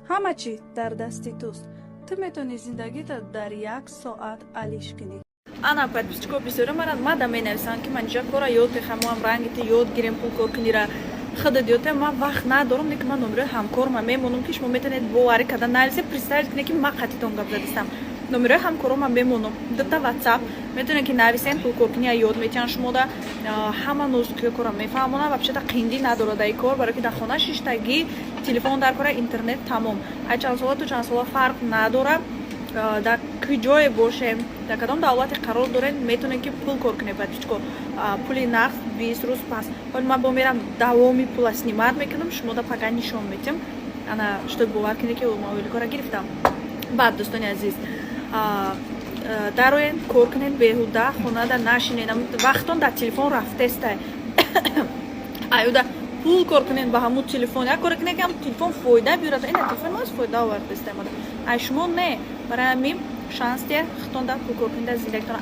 ҳама чӣ дар дасти туст. Ту метавонӣ зиндагита дар 1 соат алиш кунӣ. Ана подписчиков бисёра мада менависанд ки ман инҷа кора ёд бихамам рангити ёд гирем пул кор кунира худат ёд ман вақт надорам ки ман номерои ҳамкорма мемонам ки шумо метавонед боварӣ карда нависед представить кунед ки ман қатитон гап задистам. Номерои ҳамкорома мемонам дута WhatsApp метавонед ки нависен пул кор кунӣ ёд метиҳанд шумо да ҳама нозуки кора мефаҳмонам вообще-то қиндӣ надорад ай кор барои ки дар хона шиштагӣ телефон дар кора интернет тамом ай чанд сола ту чанд сола фарқ надорад дар куҷое бошем дар кадом давлате қарор дорем метавонем ки пул кор кунем подписчико пули нақд 20 рӯз пас ҳол ман бо мерам давоми пула снимат мекунам шумо да пага нишон метем ана шуд бовар кунед ки мобили кора гирифтам. Баъд дӯстони азиз дароен кор кунед беҳуда хонада нашинед вақтон дар телефон рафтестай аюда пул кор кунед ба ҳамун телефон як кор кунед ки ҳам телефон фоида биёрад ин телефон мас фоида овардестаи мода ай шумо не барои ҳамин шанс де хитон дар пул кор кунеда зиндагитон